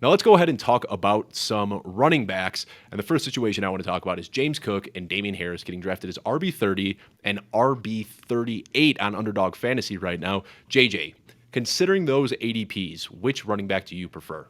Now let's go ahead and talk about some running backs. And the first situation I want to talk about is James Cook and Damien Harris getting drafted as RB30 and RB38 on Underdog Fantasy right now. JJ, considering those ADPs, which running back do you prefer?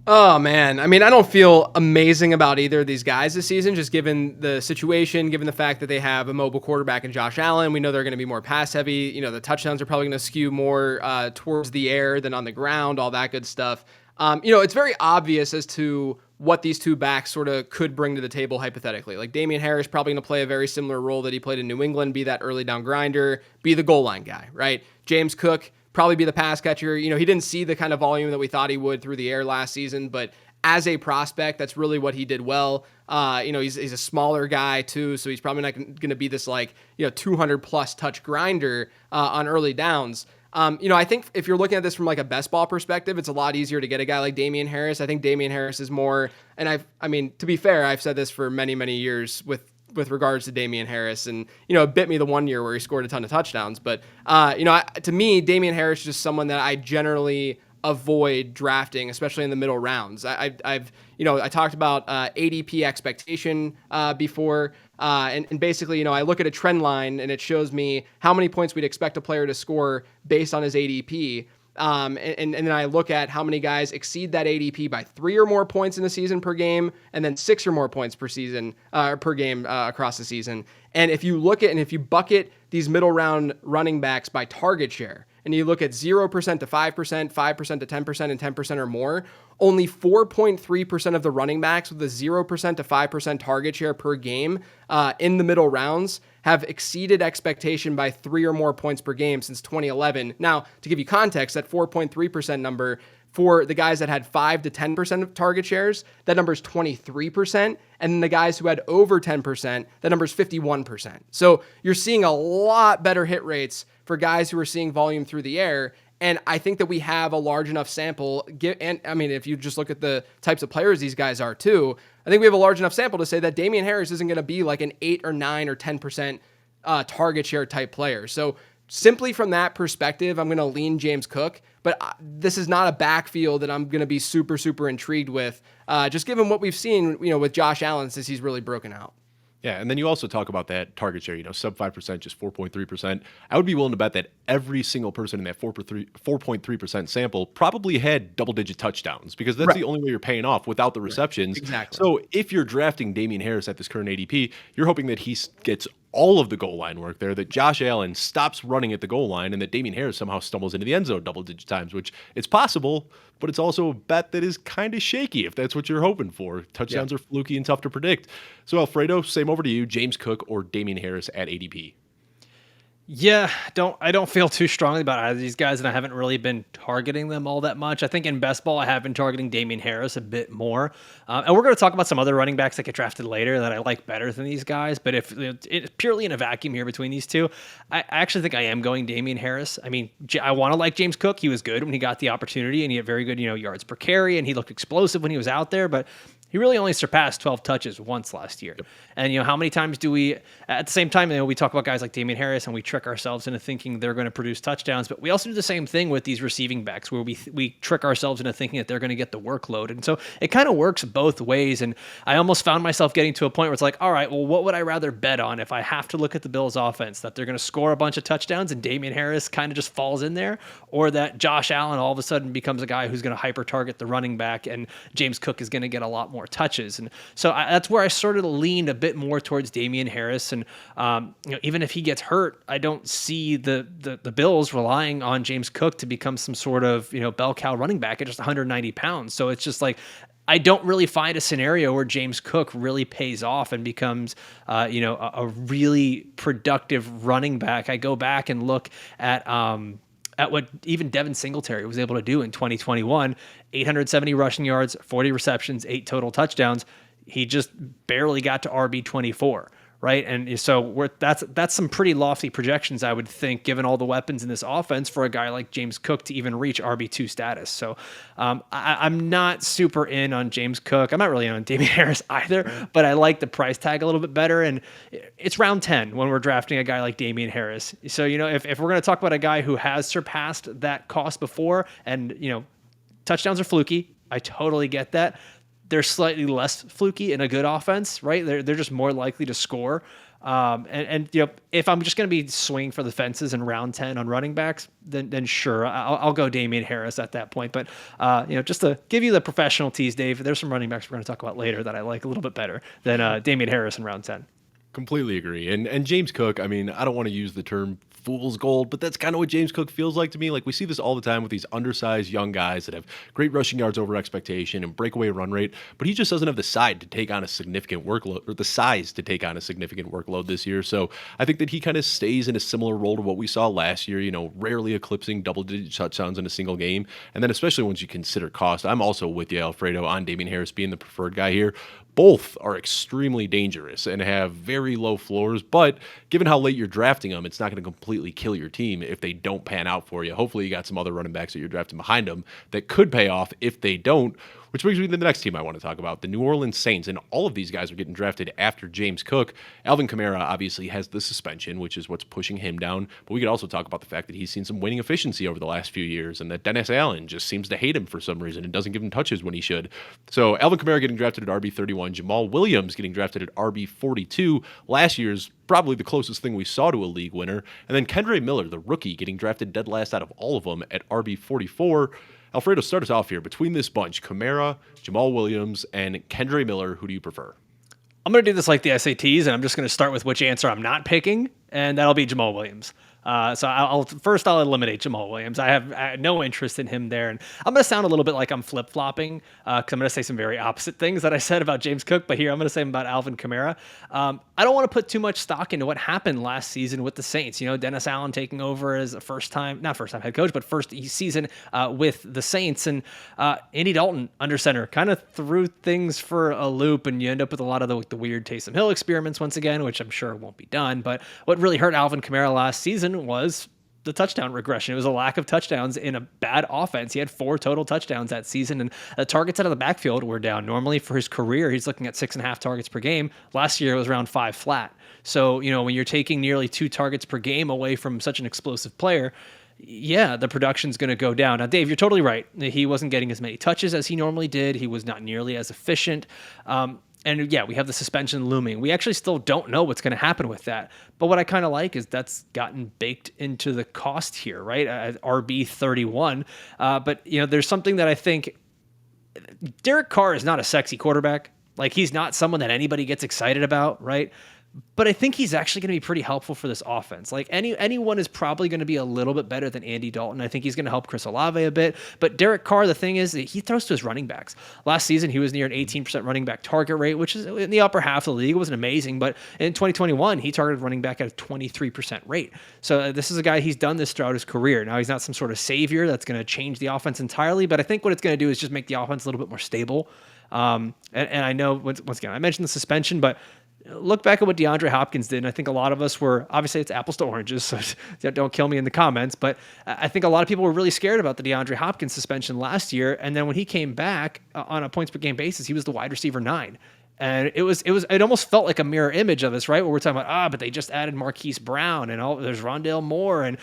Oh, man. I mean, I don't feel amazing about either of these guys this season, just given the situation, given the fact that they have a mobile quarterback in Josh Allen. We know they're going to be more pass heavy. You know, the touchdowns are probably going to skew more towards the air than on the ground, all that good stuff. It's very obvious as to what these two backs sort of could bring to the table hypothetically. Like Damien Harris probably going to play a very similar role that he played in New England, be that early down grinder, be the goal line guy, right? James Cook probably be the pass catcher. You know, he didn't see the kind of volume that we thought he would through the air last season, but as a prospect, that's really what he did well. He's a smaller guy too, so he's probably not going to be this 200 plus touch grinder on early downs. I think if you're looking at this from like a best ball perspective, it's a lot easier to get a guy like Damien Harris. I think Damien Harris is more, and to be fair, I've said this for many, many years with regards to Damien Harris, and it bit me the one year where he scored a ton of touchdowns. But to me, Damien Harris is just someone that I generally avoid drafting, especially in the middle rounds. I talked about ADP expectation before, and basically, I look at a trend line and it shows me how many points we'd expect a player to score based on his ADP. And then I look at how many guys exceed that ADP by 3 or more points in the season per game, and then 6 or more points per season per game across the season. And if you bucket these middle round running backs by target share, and you look at 0% to 5%, 5% to 10%, and 10% or more, only 4.3% of the running backs with a 0% to 5% target share per game in the middle rounds have exceeded expectation by 3 or more points per game since 2011. Now, to give you context, that 4.3% number for the guys that had 5 to 10% of target shares, that number is 23%. And then the guys who had over 10%, that number is 51%. So you're seeing a lot better hit rates for guys who are seeing volume through the air. And I think that we have a large enough sample. And I mean, if you just look at the types of players these guys are too, I think we have a large enough sample to say that Damien Harris isn't going to be like an 8 or 9 or 10% target share type player. So simply from that perspective, I'm going to lean James Cook, but this is not a backfield that I'm going to be super, super intrigued with, just given what we've seen, with Josh Allen since he's really broken out. Yeah, and then you also talk about that target share, sub 5%, just 4.3%. I would be willing to bet that every single person in that 4.3% sample probably had double-digit touchdowns, because that's the only way you're paying off without the receptions. Right. Exactly. So if you're drafting Damien Harris at this current ADP, you're hoping that he gets all of the goal line work there, that Josh Allen stops running at the goal line, and that Damien Harris somehow stumbles into the end zone double-digit times, which it's possible, but it's also a bet that is kind of shaky if that's what you're hoping for. Touchdowns are fluky and tough to predict. So, Alfredo, same over to you, James Cook or Damien Harris at ADP. Yeah, I don't feel too strongly about either of these guys, and I haven't really been targeting them all that much. I think in best ball, I have been targeting Damien Harris a bit more. And we're going to talk about some other running backs that get drafted later that I like better than these guys. But if it's purely in a vacuum here between these two, I actually think I am going Damien Harris. I mean, I want to like James Cook. He was good when he got the opportunity, and he had very good, yards per carry, and he looked explosive when he was out there. But he really only surpassed 12 touches once last year. Yep. And, how many times do we, at the same time, we talk about guys like Damien Harris and we trick ourselves into thinking they're going to produce touchdowns, but we also do the same thing with these receiving backs where we trick ourselves into thinking that they're going to get the workload. And so it kind of works both ways. And I almost found myself getting to a point where it's like, all right, well, what would I rather bet on if I have to look at the Bills offense, that they're going to score a bunch of touchdowns and Damien Harris kind of just falls in there, or that Josh Allen all of a sudden becomes a guy who's going to hyper target the running back and James Cook is going to get a lot more touches. And so that's where I sort of leaned a bit more towards Damien Harris. And even if he gets hurt, I don't see the Bills relying on James Cook to become some sort of bell cow running back at just 190 pounds. So it's just like, I don't really find a scenario where James Cook really pays off and becomes a really productive running back. I go back and look at what even Devin Singletary was able to do in 2021, 870 rushing yards, 40 receptions, 8 total touchdowns. He just barely got to RB24, right? And so that's some pretty lofty projections, I would think, given all the weapons in this offense for a guy like James Cook to even reach RB2 status. So I'm not super in on James Cook. I'm not really in on Damien Harris either, but I like the price tag a little bit better. And it's round 10 when we're drafting a guy like Damien Harris. So, if we're going to talk about a guy who has surpassed that cost before, and, touchdowns are fluky. I totally get that. They're slightly less fluky in a good offense, right? They're just more likely to score. And if I'm just going to be swinging for the fences in round 10 on running backs, then sure, I'll go Damien Harris at that point. But just to give you the professional tease, Dave, there's some running backs we're going to talk about later that I like a little bit better than Damien Harris in round 10. Completely agree. And James Cook, I mean, I don't want to use the term fool's gold, but that's kind of what James Cook feels like to me. Like, we see this all the time with these undersized young guys that have great rushing yards over expectation and breakaway run rate, but he just doesn't have the size to take on a significant workload this year. So I think that he kind of stays in a similar role to what we saw last year, rarely eclipsing double-digit touchdowns in a single game. And then especially once you consider cost, I'm also with you, Alfredo, on Damien Harris being the preferred guy here. Both are extremely dangerous and have very low floors, but given how late you're drafting them, it's not going to completely kill your team if they don't pan out for you. Hopefully you got some other running backs that you're drafting behind them that could pay off if they don't, which brings me to the next team I want to talk about, the New Orleans Saints. And all of these guys are getting drafted after James Cook. Alvin Kamara obviously has the suspension, which is what's pushing him down. But we could also talk about the fact that he's seen some winning efficiency over the last few years and that Dennis Allen just seems to hate him for some reason and doesn't give him touches when he should. So Alvin Kamara getting drafted at RB31, Jamaal Williams getting drafted at RB42. Last year's probably the closest thing we saw to a league winner. And then Kendre Miller, the rookie, getting drafted dead last out of all of them at RB44. Alfredo, start us off here. Between this bunch, Kamara, Jamaal Williams, and Kendre Miller, who do you prefer? I'm going to do this like the SATs, and I'm just going to start with which answer I'm not picking, and that'll be Jamaal Williams. So I'll eliminate Jamaal Williams. I have no interest in him there, and I'm going to sound a little bit like I'm flip-flopping because I'm going to say some very opposite things that I said about James Cook, but here I'm going to say about Alvin Kamara. I don't want to put too much stock into what happened last season with the Saints. Dennis Allen taking over as a not first time head coach, but first season with the Saints, and Andy Dalton under center kind of threw things for a loop, and you end up with a lot of the weird Taysom Hill experiments once again, which I'm sure won't be done. But what really hurt Alvin Kamara last season was the touchdown regression. It was a lack of touchdowns in a bad offense. He had 4 total touchdowns that season, and the targets out of the backfield were down. Normally for his career, he's looking at 6.5 targets per game. Last year, it was around 5 flat. So, when you're taking nearly 2 targets per game away from such an explosive player, yeah, the production's going to go down. Now, Dave, you're totally right. He wasn't getting as many touches as he normally did. He was not nearly as efficient. And yeah, we have the suspension looming. We actually still don't know what's going to happen with that. But what I kind of like is that's gotten baked into the cost here, right? At RB31. But, there's something that I think Derek Carr is not a sexy quarterback. Like, he's not someone that anybody gets excited about, right? But I think he's actually going to be pretty helpful for this offense. Like anyone is probably going to be a little bit better than Andy Dalton. I think he's going to help Chris Olave a bit. But Derek Carr, the thing is, he throws to his running backs. Last season, he was near an 18% running back target rate, which is in the upper half of the league. It wasn't amazing. But in 2021, he targeted running back at a 23% rate. So this is a guy, he's done this throughout his career. Now, he's not some sort of savior that's going to change the offense entirely. But I think what it's going to do is just make the offense a little bit more stable. And I know, once again, I mentioned the suspension, but look back at what DeAndre Hopkins did, and I think a lot of us were, obviously it's apples to oranges, so don't kill me in the comments, but I think a lot of people were really scared about the DeAndre Hopkins suspension last year, and then when he came back on a points per game basis, he was the wide receiver 9. And it almost felt like a mirror image of this, right? Where we're talking about, but they just added Marquise Brown and there's Rondale Moore and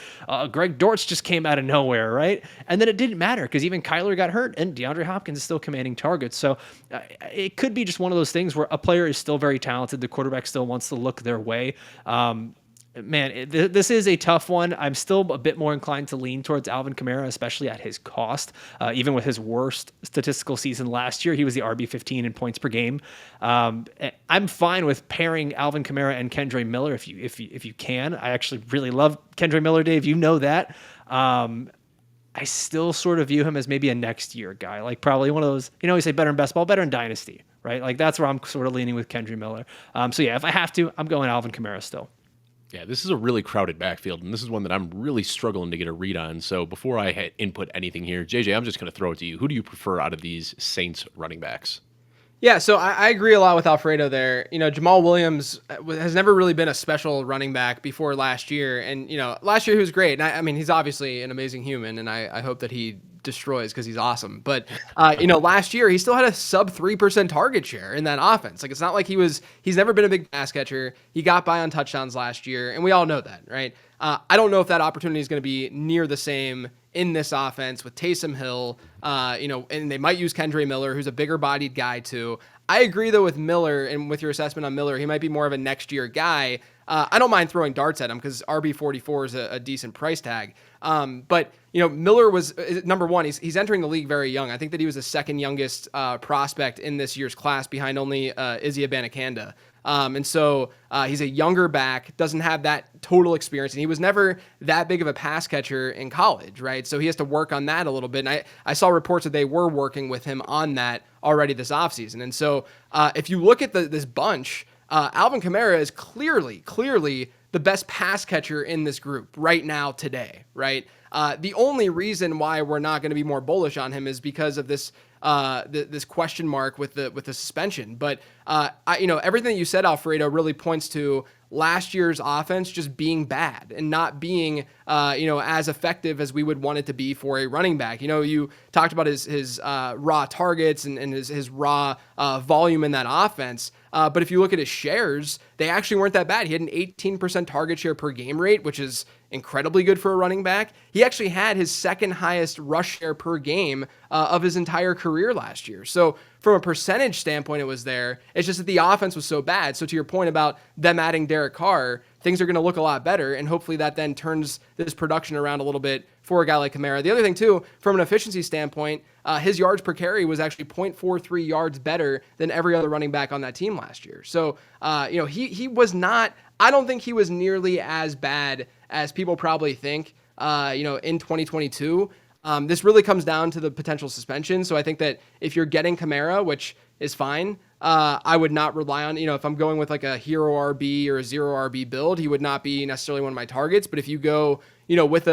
Greg Dortch just came out of nowhere, right? And then it didn't matter because even Kyler got hurt and DeAndre Hopkins is still commanding targets. So it could be just one of those things where a player is still very talented. The quarterback still wants to look their way. Man, this is a tough one. I'm still a bit more inclined to lean towards Alvin Kamara, especially at his cost. Even with his worst statistical season last year, he was the RB15 in points per game. I'm fine with pairing Alvin Kamara and Kendre Miller if you can. I actually really love Kendre Miller, Dave. You know that. I still sort of view him as maybe a next year guy, like probably one of those, we say better in best ball, better in dynasty, right? Like that's where I'm sort of leaning with Kendre Miller. So yeah, if I have to, I'm going Alvin Kamara still. Yeah, this is a really crowded backfield, and this is one that I'm really struggling to get a read on. So before I input anything here, JJ, I'm just going to throw it to you. Who do you prefer out of these Saints running backs? Yeah, so I agree a lot with Alfredo there. Jamaal Williams has never really been a special running back before last year. And, last year he was great. And I mean, he's obviously an amazing human, and I hope that he destroys because he's awesome. But, last year he still had a sub 3% target share in that offense. Like, it's not like he's never been a big pass catcher. He got by on touchdowns last year, and we all know that, right? I don't know if that opportunity is going to be near the same in this offense with Taysom Hill, and they might use Kendre Miller, who's a bigger bodied guy too. I agree though with Miller and with your assessment on Miller, he might be more of a next year guy. I don't mind throwing darts at him because RB44 is a decent price tag. But Miller was number one. He's entering the league very young. I think that he was the second youngest prospect in this year's class, behind only Izzy Abanikanda. And so he's a younger back, doesn't have that total experience, and he was never that big of a pass catcher in college, right? So he has to work on that a little bit. And I saw reports that they were working with him on that already this offseason. And so if you look at this bunch, Alvin Kamara is clearly the best pass catcher in this group right now today, right? The only reason why we're not going to be more bullish on him is because of this this question mark with the suspension. But everything that you said, Alfredo, really points to last year's offense just being bad and not being as effective as we would want it to be for a running back. You talked about his raw targets and his raw volume in that offense. But if you look at his shares, they actually weren't that bad. He had an 18% target share per game rate, which is incredibly good for a running back. He actually had his second highest rush share per game of his entire career last year. So from a percentage standpoint, it was there. It's just that the offense was so bad. So to your point about them adding Derek Carr, things are going to look a lot better. And hopefully that then turns this production around a little bit for a guy like Kamara. The other thing too, from an efficiency standpoint, his yards per carry was actually 0.43 yards better than every other running back on that team last year. So, he was not, I don't think he was nearly as bad as people probably think, in 2022. This really comes down to the potential suspension. So I think that if you're getting Kamara, which is fine, I would not rely on, if I'm going with like a hero RB or a zero RB build, he would not be necessarily one of my targets. But if you go, with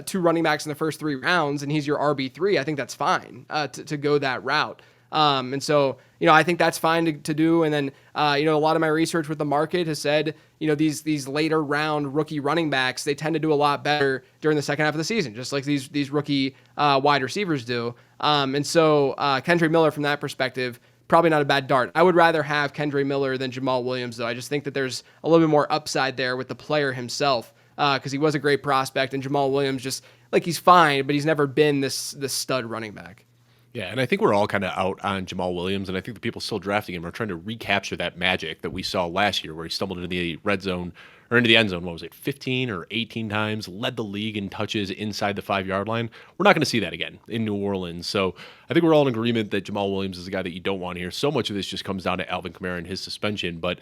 two running backs in the first 3 rounds and he's your RB3, I think that's fine to go that route. And so, I think that's fine to do. And then, a lot of my research with the market has said, these later round rookie running backs, they tend to do a lot better during the second half of the season, just like these rookie wide receivers do. And so Kendre Miller, from that perspective, probably not a bad dart. I would rather have Kendre Miller than Jamaal Williams, though. I just think that there's a little bit more upside there with the player himself, because he was a great prospect, and Jamaal Williams just, he's fine, but he's never been this stud running back. Yeah, and I think we're all kind of out on Jamaal Williams, and I think the people still drafting him are trying to recapture that magic that we saw last year where he stumbled into the red zone or into the end zone, 15 or 18 times, led the league in touches inside the 5-yard line. We're not going to see that again in New Orleans. So I think we're all in agreement that Jamaal Williams is a guy that you don't want here. So much of this just comes down to Alvin Kamara and his suspension, but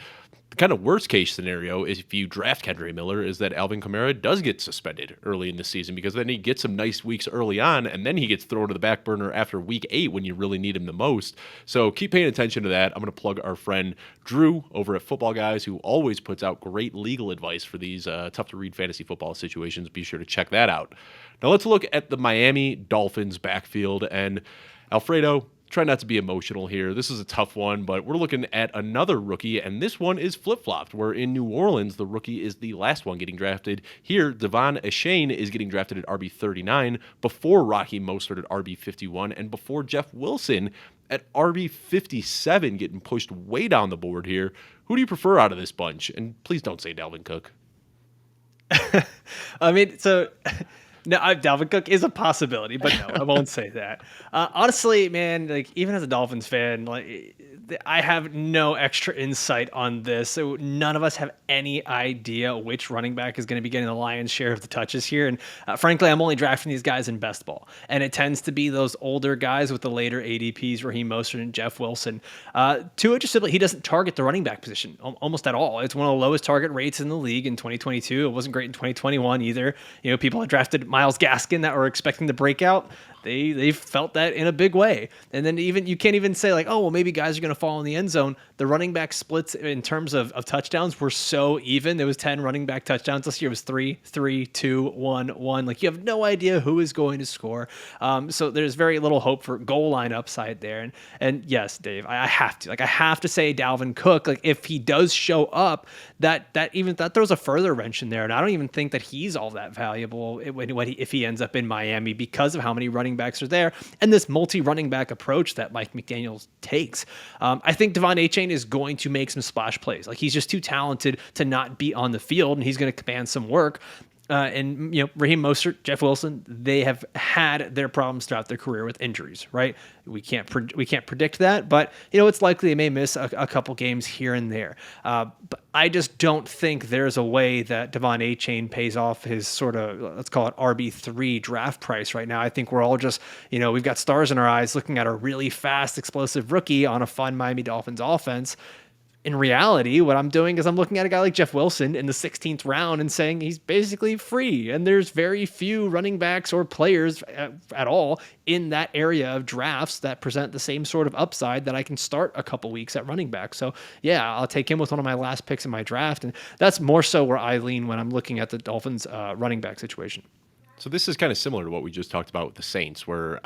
the kind of worst case scenario is if you draft Kendre Miller is that Alvin Kamara does get suspended early in the season, because then he gets some nice weeks early on and then he gets thrown to the back burner after week 8 when you really need him the most. So keep paying attention to that. I'm going to plug our friend Drew over at Footballguys, who always puts out great legal advice for these tough to read fantasy football situations. Be sure to check that out. Now let's look at the Miami Dolphins backfield, and Alfredo, try not to be emotional here. This is a tough one, but we're looking at another rookie, and this one is flip-flopped, where in New Orleans, the rookie is the last one getting drafted. Here, Achane is getting drafted at RB 39 before Raheem Mostert at RB 51 and before Jeff Wilson at RB 57 getting pushed way down the board here. Who do you prefer out of this bunch? And please don't say Dalvin Cook. No, Dalvin Cook is a possibility, but no, I won't say that. Honestly, man, even as a Dolphins fan, I have no extra insight on this. So none of us have any idea which running back is going to be getting the lion's share of the touches here. And frankly, I'm only drafting these guys in best ball, and it tends to be those older guys with the later ADPs, Raheem Mostert and Jeff Wilson. Tua just simply, he doesn't target the running back position almost at all. It's one of the lowest target rates in the league in 2022. It wasn't great in 2021 either. People had drafted Myles Gaskin that were expecting to break out. They felt that in a big way. And then you can't even say maybe guys are going to fall in the end zone. The running back splits in terms of touchdowns were so even. There was 10 running back touchdowns this year. It was 3, 3, 2, 1, 1. You have no idea who is going to score. So there's very little hope for goal line upside there. And yes, Dave, I have to say Dalvin Cook, if he does show up, that throws a further wrench in there. And I don't even think that he's all that valuable if he ends up in Miami, because of how many running backs are there and this multi-running back approach that Mike McDaniel takes. I think Devon Achane is going to make some splash plays. He's just too talented to not be on the field, and he's going to command some work. and Raheem Mostert, Jeff Wilson, they have had their problems throughout their career with injuries, right? We can't predict that, but it's likely they may miss a couple games here and there. But I just don't think there's a way that Devon Achane pays off his sort of, let's call it RB3 draft price right now. I think we're all just, we've got stars in our eyes looking at a really fast, explosive rookie on a fun Miami Dolphins offense. In reality, what I'm doing is I'm looking at a guy like Jeff Wilson in the 16th round and saying he's basically free. And there's very few running backs or players at all in that area of drafts that present the same sort of upside that I can start a couple weeks at running back. So yeah, I'll take him with one of my last picks in my draft. And that's more so where I lean when I'm looking at the Dolphins running back situation. So this is kind of similar to what we just talked about with the Saints, where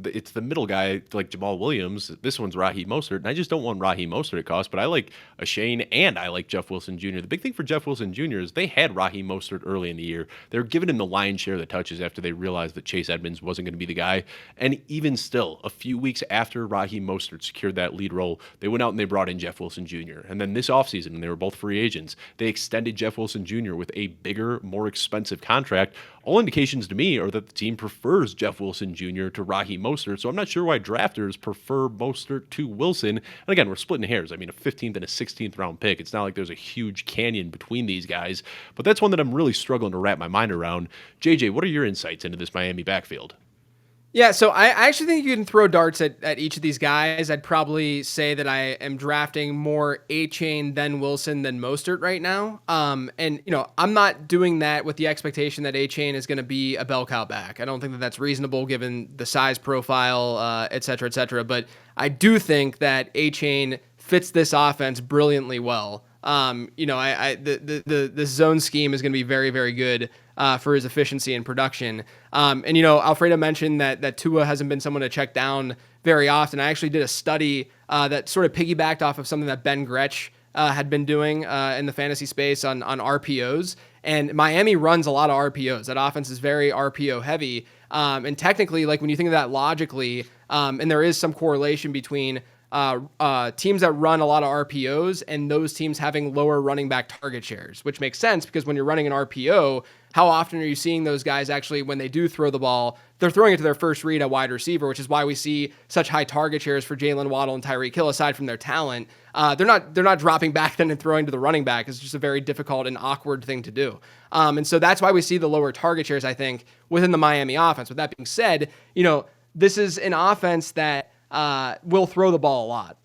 it's the middle guy like Jamaal Williams. This one's Raheem Mostert, and I just don't want Raheem Mostert at cost, but I like Achane and I like Jeff Wilson Jr. The big thing for Jeff Wilson Jr. is they had Raheem Mostert early in the year. They were giving him the lion's share of the touches after they realized that Chase Edmonds wasn't going to be the guy. And even still, a few weeks after Raheem Mostert secured that lead role, they went out and they brought in Jeff Wilson Jr. And then this offseason, and they were both free agents, they extended Jeff Wilson Jr. with a bigger, more expensive contract. All indications to me are that the team prefers Jeff Wilson Jr. to Raheem Mostert, so I'm not sure why drafters prefer Mostert to Wilson. And again, we're splitting hairs. I mean, a 15th and a 16th round pick. It's not like there's a huge canyon between these guys, but that's one that I'm really struggling to wrap my mind around. JJ, what are your insights into this Miami backfield? Yeah, so I actually think you can throw darts at each of these guys. I'd probably say that I am drafting more Achane than Wilson than Mostert right now. And I'm not doing that with the expectation that Achane is going to be a bell cow back. I don't think that that's reasonable given the size profile, et cetera, et cetera. But I do think that Achane fits this offense brilliantly well. The zone scheme is going to be very, very good for his efficiency and production. Alfredo mentioned that Tua hasn't been someone to check down very often. I actually did a study that sort of piggybacked off of something that Ben Gretsch had been doing in the fantasy space on RPOs. And Miami runs a lot of RPOs. That offense is very RPO heavy. And technically, like when you think of that logically, and there is some correlation between teams that run a lot of RPOs and those teams having lower running back target shares, which makes sense because when you're running an RPO, how often are you seeing those guys actually, when they do throw the ball, they're throwing it to their first read at wide receiver, which is why we see such high target shares for Jalen Waddle and Tyreek Hill, aside from their talent. They're not dropping back then and throwing to the running back. It's just a very difficult and awkward thing to do. And so that's why we see the lower target shares, I think, within the Miami offense. With that being said, this is an offense that will throw the ball a lot.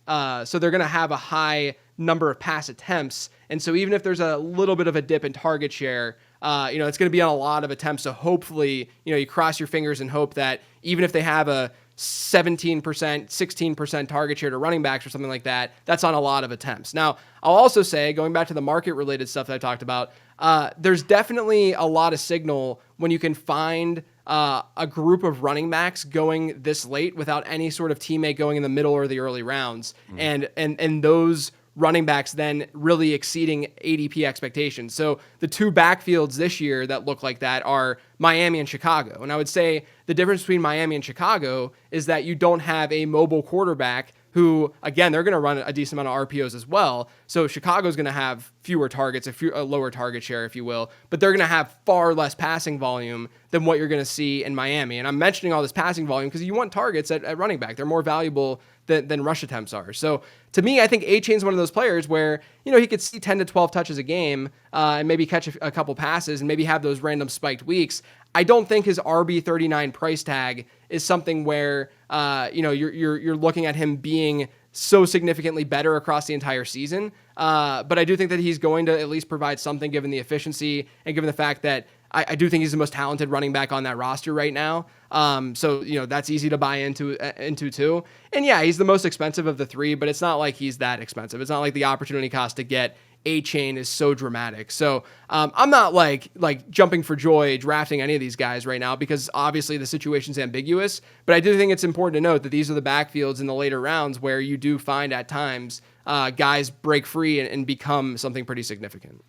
So they're going to have a high number of pass attempts. And so even if there's a little bit of a dip in target share, it's going to be on a lot of attempts. So hopefully, you cross your fingers and hope that even if they have a 17%, 16% target share to running backs or something like that, that's on a lot of attempts. Now, I'll also say, going back to the market related stuff that I talked about, there's definitely a lot of signal when you can find a group of running backs going this late without any sort of teammate going in the middle or the early rounds. And those running backs then really exceeding ADP expectations. So the two backfields this year that look like that are Miami and Chicago. And I would say the difference between Miami and Chicago is that you don't have a mobile quarterback who, again, they're going to run a decent amount of RPOs as well. So Chicago's going to have fewer targets, a lower target share, if you will, but they're going to have far less passing volume than what you're going to see in Miami. And I'm mentioning all this passing volume because you want targets at running back. They're more valuable than rush attempts are. So to me, I think Achane's one of those players where, he could see 10 to 12 touches a game and maybe catch a couple passes and maybe have those random spiked weeks. I don't think his RB39 price tag is something where, you're looking at him being so significantly better across the entire season. But I do think that he's going to at least provide something given the efficiency and given the fact that I do think he's the most talented running back on that roster right now. So that's easy to buy into too. And yeah, he's the most expensive of the three, but it's not like he's that expensive. It's not like the opportunity cost to get Achane is so dramatic. So I'm not like jumping for joy drafting any of these guys right now because obviously the situation's ambiguous. But I do think it's important to note that these are the backfields in the later rounds where you do find at times guys break free and become something pretty significant.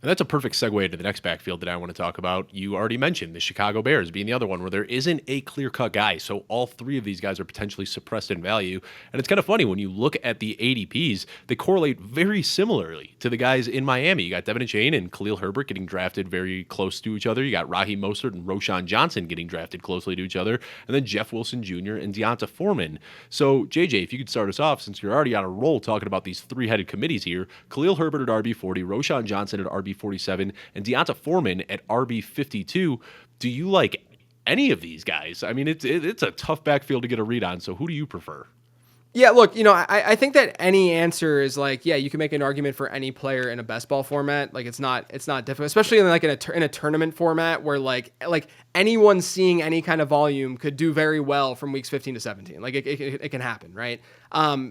And that's a perfect segue into the next backfield that I want to talk about. You already mentioned the Chicago Bears being the other one where there isn't a clear-cut guy. So all three of these guys are potentially suppressed in value. And it's kind of funny when you look at the ADPs, they correlate very similarly to the guys in Miami. You got Devin Achane and Khalil Herbert getting drafted very close to each other. You got Raheem Mostert and Roschon Johnson getting drafted closely to each other. And then Jeff Wilson Jr. and Deonta Foreman. So, JJ, if you could start us off, since you're already on a roll talking about these three-headed committees here, Khalil Herbert at RB40, Roschon Johnson at RB47, and Deonta Foreman at RB52. Do you like any of these guys? I mean, it's a tough backfield to get a read on, so who do you prefer? Yeah, look, I think that any answer is like, yeah, you can make an argument for any player in a best ball format. Like it's not difficult, especially in like in a tournament format where like anyone seeing any kind of volume could do very well from weeks 15 to 17. Like it can happen, right?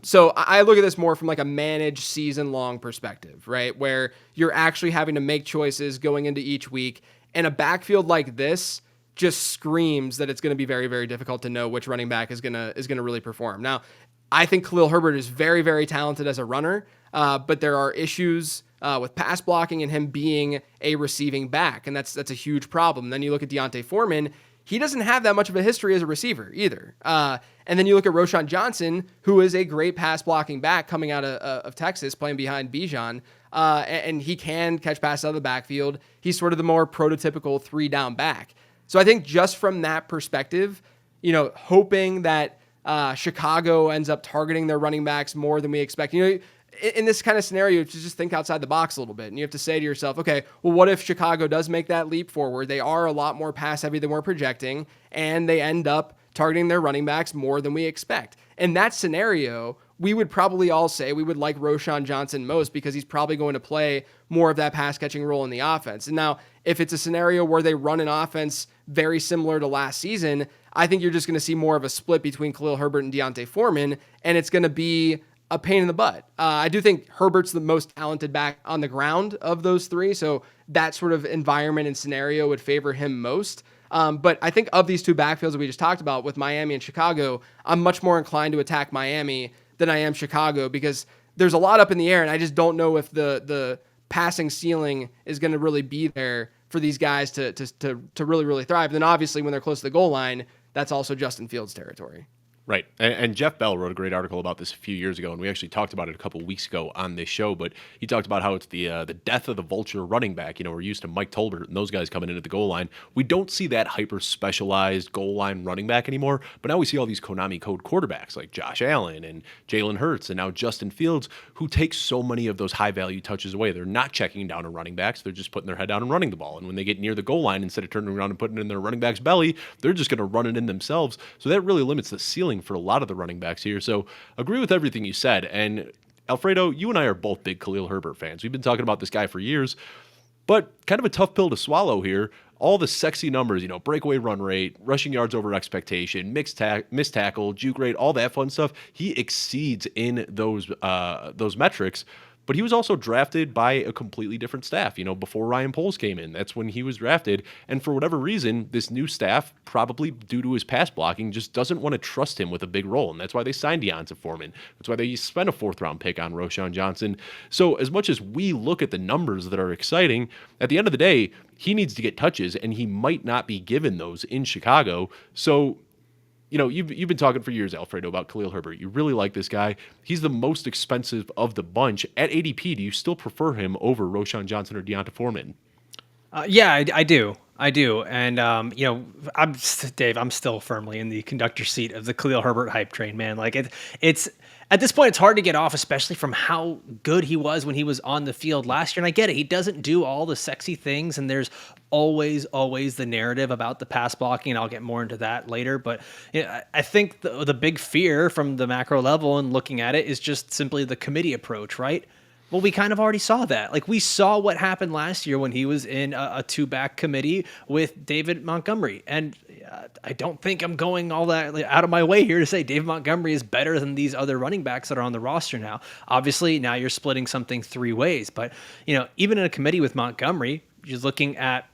So I look at this more from like a managed season long perspective, right? Where you're actually having to make choices going into each week, and a backfield like this just screams that it's going to be very, very difficult to know which running back is gonna really perform. Now, I think Khalil Herbert is very, very talented as a runner, but there are issues with pass blocking and him being a receiving back, and that's a huge problem. Then you look at Deonta Foreman; he doesn't have that much of a history as a receiver either. And then you look at Roschon Johnson, who is a great pass blocking back coming out of Texas, playing behind Bijan, and he can catch passes out of the backfield. He's sort of the more prototypical 3-down back. So I think just from that perspective, hoping that Chicago ends up targeting their running backs more than we expect. In this kind of scenario, you just think outside the box a little bit, and you have to say to yourself, okay, well, what if Chicago does make that leap forward? They are a lot more pass heavy than we're projecting, and they end up targeting their running backs more than we expect. In that scenario, we would probably all say we would like Roschon Johnson most because he's probably going to play more of that pass catching role in the offense. And now, if it's a scenario where they run an offense very similar to last season, I think you're just going to see more of a split between Khalil Herbert and Deonta Foreman, and it's going to be a pain in the butt. I do think Herbert's the most talented back on the ground of those three, so that sort of environment and scenario would favor him most. But I think of these two backfields that we just talked about with Miami and Chicago, I'm much more inclined to attack Miami than I am Chicago because there's a lot up in the air, and I just don't know if the passing ceiling is going to really be there for these guys to really, really thrive. And then obviously when they're close to the goal line, that's also Justin Fields' territory. Right. And Jeff Bell wrote a great article about this a few years ago, and we actually talked about it a couple of weeks ago on this show, but he talked about how it's the death of the vulture running back. We're used to Mike Tolbert and those guys coming in at the goal line. We don't see that hyper-specialized goal line running back anymore, but now we see all these Konami code quarterbacks like Josh Allen and Jalen Hurts and now Justin Fields who take so many of those high-value touches away. They're not checking down on running backs. They're just putting their head down and running the ball. And when they get near the goal line, instead of turning around and putting it in their running back's belly, they're just going to run it in themselves. So that really limits the ceiling for a lot of the running backs here. So agree with everything you said. And Alfredo, you and I are both big Khalil Herbert fans. We've been talking about this guy for years, but kind of a tough pill to swallow here. All the sexy numbers, breakaway run rate, rushing yards over expectation, missed tackle, juke rate, all that fun stuff. He exceeds in those metrics. But he was also drafted by a completely different staff, before Ryan Poles came in. That's when he was drafted. And for whatever reason, this new staff, probably due to his pass blocking, just doesn't want to trust him with a big role. And that's why they signed Deonta Foreman. That's why they spent a 4th-round pick on Roschon Johnson. So as much as we look at the numbers that are exciting, at the end of the day, he needs to get touches, and he might not be given those in Chicago. So you've been talking for years, Alfredo, about Khalil Herbert. You really like this guy. He's the most expensive of the bunch. At ADP, do you still prefer him over Roschon Johnson or Deonta Foreman? Yeah, I do. And, Dave, I'm still firmly in the conductor seat of the Khalil Herbert hype train, man. Like it's at this point, it's hard to get off, especially from how good he was when he was on the field last year. And I get it. He doesn't do all the sexy things, and there's always the narrative about the pass blocking, and I'll get more into that later. But I think the big fear from the macro level and looking at it is just simply the committee approach, right? Well, we kind of already saw that. Like, we saw what happened last year when he was in a 2-back committee with David Montgomery. And I don't think I'm going all that out of my way here to say David Montgomery is better than these other running backs that are on the roster now. Obviously, now you're splitting something 3 ways. But, even in a committee with Montgomery, you're looking at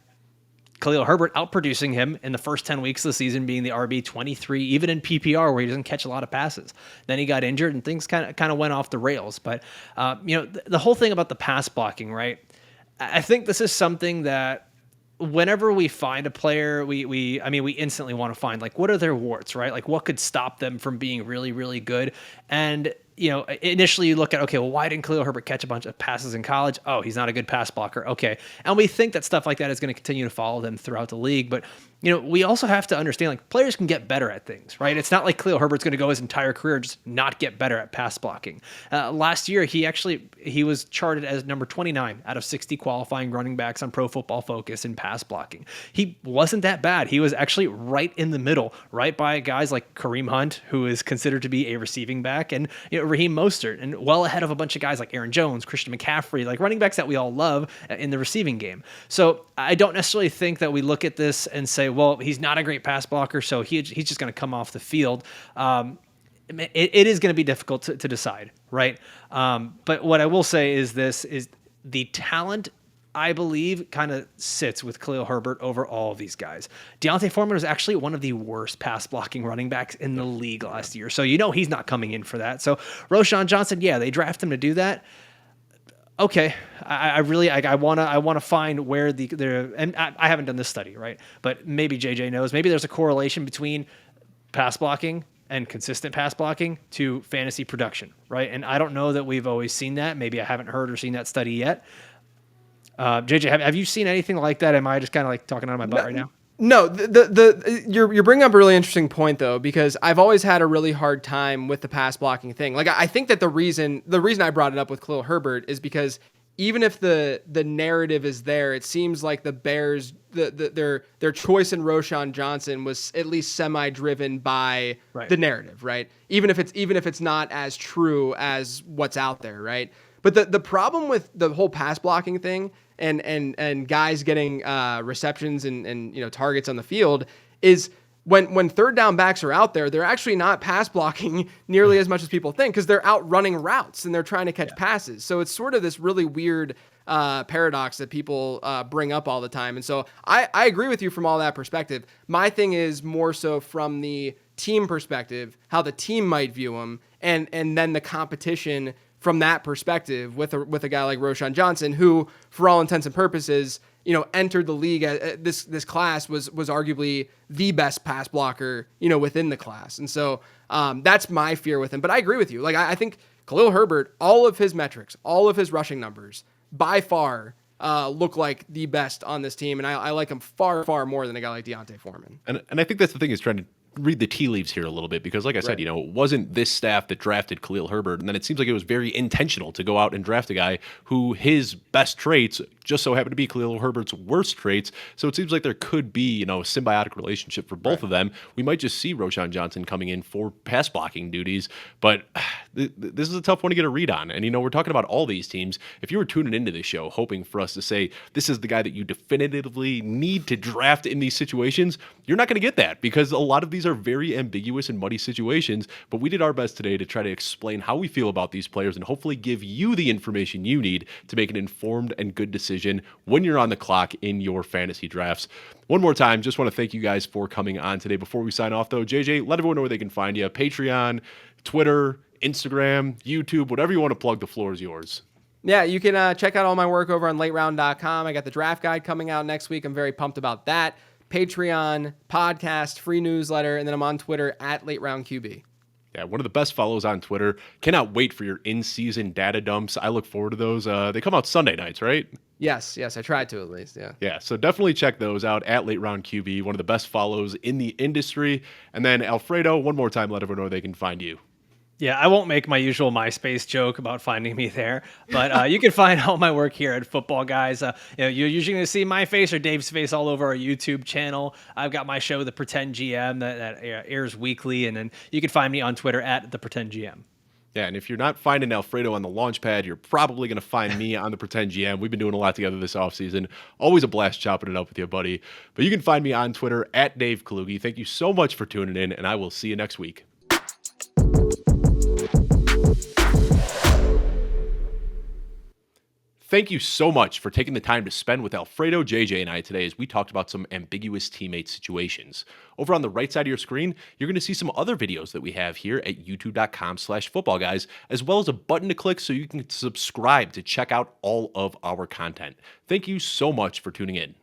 Khalil Herbert outproducing him in the first 10 weeks of the season, being the RB23, even in PPR where he doesn't catch a lot of passes. Then he got injured and things kind of went off the rails. But, the whole thing about the pass blocking, right? I think this is something that whenever we find a player, we instantly want to find, like, what are their warts, right? Like, what could stop them from being really, really good? And, initially you look at, okay, well, why didn't Khalil Herbert catch a bunch of passes in college? Oh, he's not a good pass blocker. Okay. And we think that stuff like that is going to continue to follow them throughout the league. But, we also have to understand, like, players can get better at things, right? It's not like Khalil Herbert's going to go his entire career just not get better at pass blocking. Last year, he was charted as number 29 out of 60 qualifying running backs on Pro Football Focus in pass blocking. He wasn't that bad. He was actually right in the middle, right by guys like Kareem Hunt, who is considered to be a receiving back, and Raheem Mostert, and well ahead of a bunch of guys like Aaron Jones, Christian McCaffrey, like running backs that we all love in the receiving game. So I don't necessarily think that we look at this and say, well, he's not a great pass blocker, so he's just going to come off the field. It is going to be difficult to decide, right? But what I will say is this is the talent, I believe, kind of sits with Khalil Herbert over all of these guys. Deontay Foreman was actually one of the worst pass blocking running backs in the league last year. So he's not coming in for that. So Roschon Johnson, yeah, they draft him to do that. Okay, I want to find where and I haven't done this study, right? But maybe JJ knows. Maybe there's a correlation between pass blocking and consistent pass blocking to fantasy production, right? And I don't know that we've always seen that. Maybe I haven't heard or seen that study yet. JJ, have you seen anything like that? Am I just kind of like talking out of my butt right now? No, you're bringing up a really interesting point though, because I've always had a really hard time with the pass blocking thing. Like, I think that the reason I brought it up with Khalil Herbert is because even if the narrative is there, it seems like the Bears, their choice in Roschon Johnson was at least semi-driven by the narrative, right? Even if it's not as true as what's out there, right? But the problem with the whole pass blocking thing and guys getting receptions and targets on the field is when third down backs are out there, they're actually not pass blocking nearly as much as people think, because they're out running routes and they're trying to catch passes. So it's sort of this really weird paradox that people bring up all the time. And so I agree with you from all that perspective. My thing is more so from the team perspective, how the team might view them, and then the competition from that perspective with a guy like Roschon Johnson, who, for all intents and purposes, entered the league. This class was arguably the best pass blocker, within the class. And so that's my fear with him. But I agree with you. Like, I think Khalil Herbert, all of his metrics, all of his rushing numbers, by far look like the best on this team. And I like him far, far more than a guy like Deontay Foreman. And I think that's the thing, is trying to read the tea leaves here a little bit, because like I said, it wasn't this staff that drafted Khalil Herbert, and then it seems like it was very intentional to go out and draft a guy who his best traits just so happen to be Khalil Herbert's worst traits. So it seems like there could be, a symbiotic relationship for both of them. We might just see Roschon Johnson coming in for pass blocking duties, but this is a tough one to get a read on. And, we're talking about all these teams. If you were tuning into this show hoping for us to say, this is the guy that you definitively need to draft in these situations, you're not going to get that, because a lot of these are very ambiguous and muddy situations. But we did our best today to try to explain how we feel about these players and hopefully give you the information you need to make an informed and good decision when you're on the clock in your fantasy drafts. One more time, just want to thank you guys for coming on today. Before we sign off, though, JJ, let everyone know where they can find you. Patreon, Twitter, Instagram, YouTube, whatever you want to plug, the floor is yours. Yeah, you can check out all my work over on lateround.com. I got the draft guide coming out next week. I'm very pumped about that. Patreon, podcast, free newsletter, and then I'm on Twitter at LateRoundQB. Yeah, one of the best follows on Twitter. Cannot wait for your in-season data dumps. I look forward to those. They come out Sunday nights, right? Yes, I tried to at least, yeah. Yeah, so definitely check those out at LateRoundQB, one of the best follows in the industry. And then, Alfredo, one more time, let everyone know they can find you. Yeah, I won't make my usual MySpace joke about finding me there, but you can find all my work here at Footballguys. You're usually going to see my face or Dave's face all over our YouTube channel. I've got my show, The Pretend GM, that airs weekly, and then you can find me on Twitter at The Pretend GM. Yeah, and if you're not finding Alfredo on the launch pad, you're probably going to find me on The Pretend GM. We've been doing a lot together this offseason. Always a blast chopping it up with you, buddy. But you can find me on Twitter at Dave Kluge. Thank you so much for tuning in, and I will see you next week. Thank you so much for taking the time to spend with Alfredo, JJ, and I today as we talked about some ambiguous teammate situations. Over on the right side of your screen, you're going to see some other videos that we have here at youtube.com/footballguys, as well as a button to click so you can subscribe to check out all of our content. Thank you so much for tuning in.